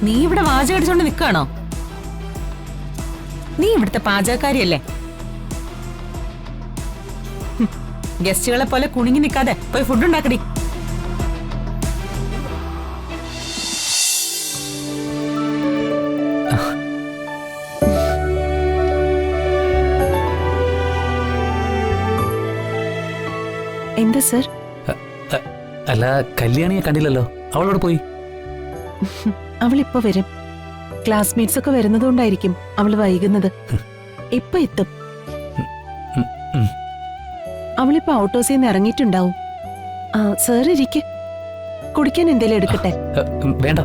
നീ ഇവിടെ വാചകം അടിച്ചോണ്ട് നിൽക്കാണോ? നീ ഇവിടുത്തെ പാചകക്കാരിയല്ലേ? ഗസ്റ്റുകളെ പോലെ കുണിങ്ങി നിൽക്കാതെ പോയി ഫുഡ് ഉണ്ടാക്കടി. എന്താ സർ? അല്ല, കല്യാണിയെ കണ്ടില്ലല്ലോ, അവളോട് പോയി. അവളിപ്പോ വരും. ക്ലാസ്മേറ്റ്സ് ഒക്കെ വരുന്നതുകൊണ്ടായിരിക്കും അവള് വൈകുന്നത്. ഇപ്പൊ എത്തും. അവളിപ്പോ ഔട്ട് ഹൗസിൽ നിന്ന് ഇറങ്ങിയിട്ടുണ്ടാവും. സാർ ഇരിക്ക്, കുടിക്കാൻ എന്തേലും എടുക്കട്ടെ? വേണ്ട.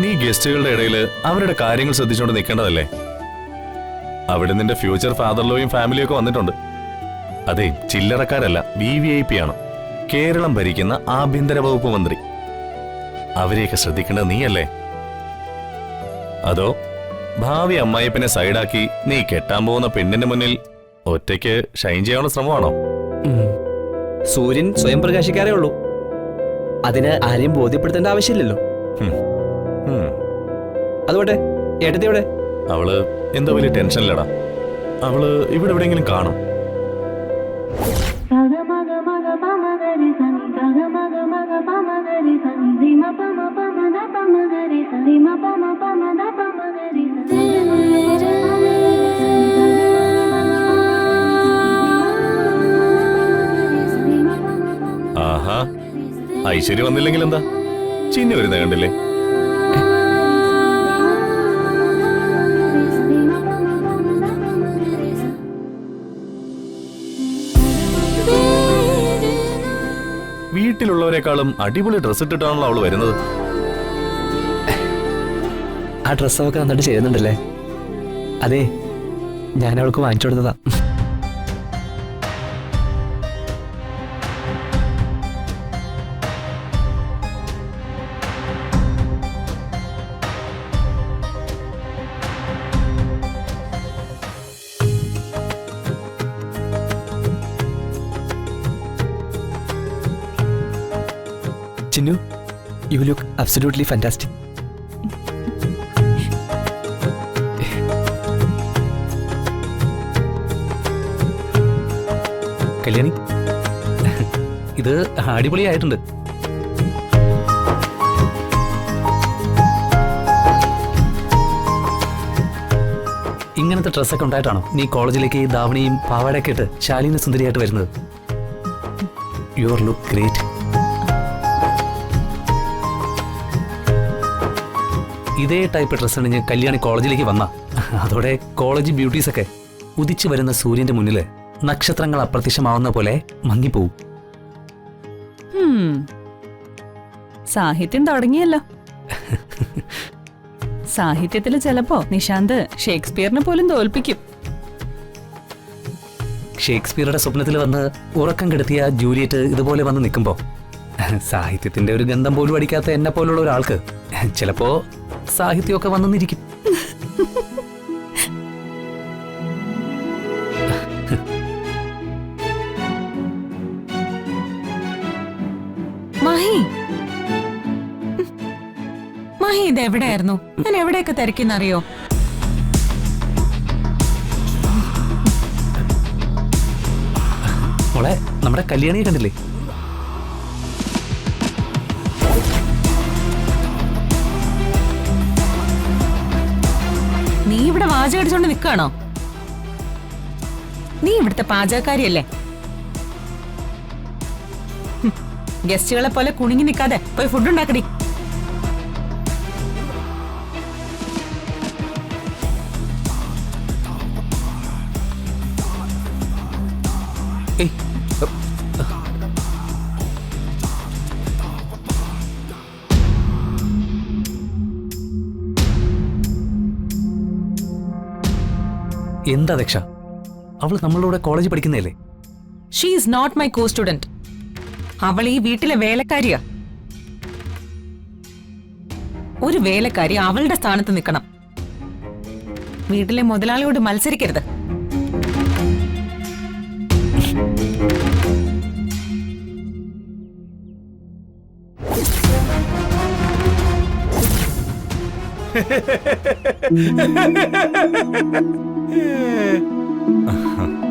നീ ഗസ്റ്റുകളുടെ ഇടയിൽ അവരുടെ കാര്യങ്ങൾ ശ്രദ്ധിച്ചുകൊണ്ട് നിൽക്കേണ്ടതല്ലേ? അവിടെ നിന്റെ ഫ്യൂച്ചർ ഫാദർലോയും ഫാമിലിയും ഒക്കെ വന്നിട്ടുണ്ട്. അതെ, ചില്ലറക്കാരല്ല, VVIP ആണ്. കേരളം ഭരിക്കുന്ന ആഭ്യന്തര വകുപ്പ് മന്ത്രി. അവരെയൊക്കെ ശ്രദ്ധിക്കേണ്ടത് നീയല്ലേ? അതോ ഭാവി അമ്മായിപ്പിനെ സൈഡാക്കി നീ കെട്ടാൻ പോകുന്ന പെണ്ണിന്റെ മുന്നിൽ ഒറ്റയ്ക്ക് ഷൈൻ ചെയ്യാനുള്ള ശ്രമമാണോ? സൂര്യൻ സ്വയം പ്രകാശിക്കാറേ ഉള്ളൂ. അതിന് ആരെയും ബോധ്യപ്പെടുത്തേണ്ട ആവശ്യമില്ലല്ലോ. അതുകൊണ്ട് ഏട്ടത്തി എവിടെ? അവള് എന്തോ വലിയ ടെൻഷനിലടാ. അവള് ഇവിടെ എവിടെയെങ്കിലും കാണും. ആഹാ, ഐശ്വര്യ വന്നില്ലെങ്കിൽ എന്താ, ചിന്നു വരുന്ന കണ്ടില്ലേ? വീട്ടിലുള്ളവരെക്കാളും അടിപൊളി ഡ്രസ് ഇട്ടിട്ടാണല്ലോ അവള് വരുന്നത്. ആ ഡ്രസ്സൊക്കെ നന്നായിട്ട് ചെയ്യുന്നുണ്ടല്ലേ? അതെ, ഞാൻ അവൾക്ക് വാങ്ങിച്ചു കൊടുത്തതാ. Chinnu, you look absolutely fantastic. Kalyani, ഇത് അടിപൊളിയായിട്ടുണ്ട്. ഇങ്ങനത്തെ ഡ്രസ്സൊക്കെ ഉണ്ടായിട്ടാണോ നീ കോളേജിലേക്ക് ധാവണിയും പാവാടയൊക്കെ ഇട്ട് ശാലീന സുന്ദരിയായിട്ട് വരുന്നത്? Your look great. ഇതേ ടൈപ്പ് ഡ്രസ്സ് അണിഞ്ഞ് കല്യാണി കോളേജിലേക്ക് വന്ന അതോടെ കോളേജ് ബ്യൂട്ടീസൊക്കെ ഉദിച്ചു വരുന്ന സൂര്യന്റെ മുന്നില് നക്ഷത്രങ്ങൾ അപ്രത്യക്ഷമാവുന്ന പോലെ മങ്ങിപ്പോവും. സാഹിത്യം തുടങ്ങിയല്ലോ. സാഹിത്യത്തില് ചിലപ്പോ നിശാന്ത് ഷേക്സ്പിയറിനെ പോലും തോൽപ്പിക്കും. ഷേക്സ്പിയറുടെ സ്വപ്നത്തിൽ വന്ന് ഉറക്കം കെടുത്തിയ ജൂലിയറ്റ് ഇതുപോലെ വന്ന് നിൽക്കുമ്പോ സാഹിത്യത്തിന്റെ ഒരു ഗന്ധം പോലും അടിക്കാത്ത എന്നെ പോലുള്ള ഒരാൾക്ക് ചിലപ്പോ സാഹിത്യമൊക്കെ വന്നിരിക്കും. മഹി, മഹി ഇത് എവിടെയായിരുന്നു? ഞാൻ എവിടെയൊക്കെ തിരക്കിന്നറിയോ? മോളെ, നമ്മുടെ കല്യാണിയെ കണ്ടില്ലേ? നീ ഇവിടെ വാചകം അടിച്ചോണ്ട് നിൽക്കാണോ? നീ ഇവിടുത്തെ പാചകക്കാരിയല്ലേ? ഗസ്റ്റുകളെ പോലെ കുണിങ്ങി നിൽക്കാതെ പോയി ഫുഡ് ഉണ്ടാക്കടി. എന്താ ദക്ഷ, അവൾ നമ്മളുടെ കോളേജിൽ പഠിക്കുന്നതല്ലേ? She is not my co student. അവൾ ഈ വീട്ടിലെ വേലക്കാരിയാ. ഒരു വേലക്കാരി അവളുടെ സ്ഥാനത്ത് നിൽക്കണം. വീട്ടിലെ മുതലാളിയോട് മത്സരിക്കരുത്.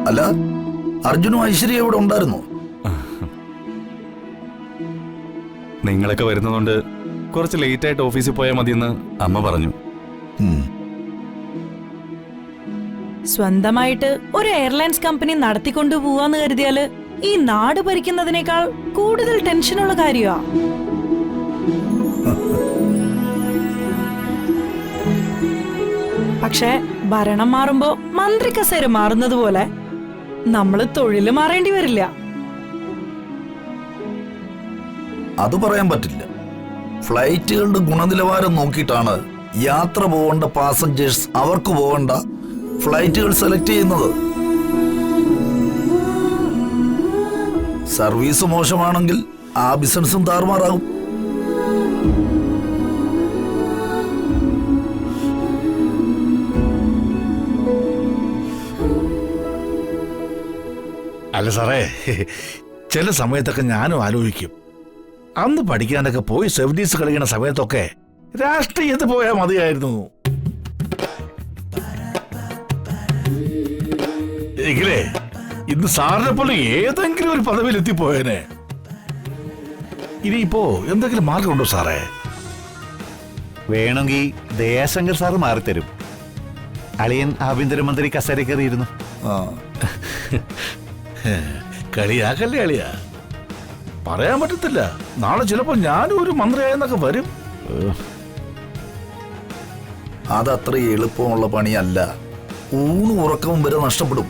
അല്ല, അർജുനും ഐശ്വര്യ ഇവിടെ ഉണ്ടായിരുന്നു. നിങ്ങളൊക്കെ വരുന്നതുകൊണ്ട് കുറച്ച് ലേറ്റ് ആയിട്ട് ഓഫീസിൽ പോയാൽ മതിയെന്ന് അമ്മ പറഞ്ഞു. സ്വന്തമായിട്ട് ഒരു എയർലൈൻസ് കമ്പനി നടത്തിക്കൊണ്ടു പോവാന്ന് കരുതിയാല് ഈ നാട് ഭരിക്കുന്നതിനേക്കാൾ കൂടുതൽ ടെൻഷനുള്ള കാര്യമാ. പക്ഷെ ഭരണം മാറുമ്പോ മന്ത്രി കസേര മാറുന്നത് പോലെ നമ്മള് തൊഴില് മാറേണ്ടി വരില്ല. അത് പറയാൻ പറ്റില്ല. ഫ്ലൈറ്റുകളുടെ ഗുണനിലവാരം നോക്കിയിട്ടാണ് യാത്ര പോകേണ്ട പാസഞ്ചേഴ്സ് അവർക്ക് പോകേണ്ട ഫ്ലൈറ്റുകൾ സെലക്ട് ചെയ്യുന്നത്. സർവീസ് മോശമാണെങ്കിൽ ആ ബിസിനസ്സും താറുമാറാകും. അല്ല സാറേ, ചില സമയത്തൊക്കെ ഞാനും ആലോചിക്കും, അന്ന് പഠിക്കാനൊക്കെ പോയി 70s കളിക്കുന്ന സമയത്തൊക്കെ രാഷ്ട്രീയത്തിൽ പോയാൽ മതിയായിരുന്നു. എങ്കിലേ ഇന്ന് സാറിനെ പോലെ ഏതെങ്കിലും ഒരു പദവിയിൽ എത്തിപ്പോയേനെ. ഇനിയിപ്പോ എന്തെങ്കിലും മാർഗമുണ്ടോ സാറേ? വേണമെങ്കിൽ ദയാശങ്കർ സാറ് മാറിത്തരും. അളിയൻ ആഭ്യന്തരമന്ത്രി കസേര കയറിയിരുന്നു. കളിയാക്കല്ലേ അളിയാ, പറയാൻ പറ്റത്തില്ല. നാളെ ചിലപ്പോ ഞാനും ഒരു മന്ത്രിയായെന്നൊക്കെ വരും. അതത്ര എളുപ്പമുള്ള പണിയല്ല. ഊണും ഉറക്കവും വരെ നഷ്ടപ്പെടും.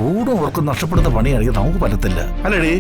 ഊണും ഉറക്കം നഷ്ടപ്പെടുന്ന പണിയാണെങ്കിൽ നമുക്ക് പറ്റത്തില്ല, അല്ലേടി?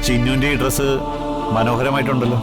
ചിന്നുവിന്റെ ഈ ഡ്രസ്സ് മനോഹരമായിട്ടുണ്ടല്ലോ.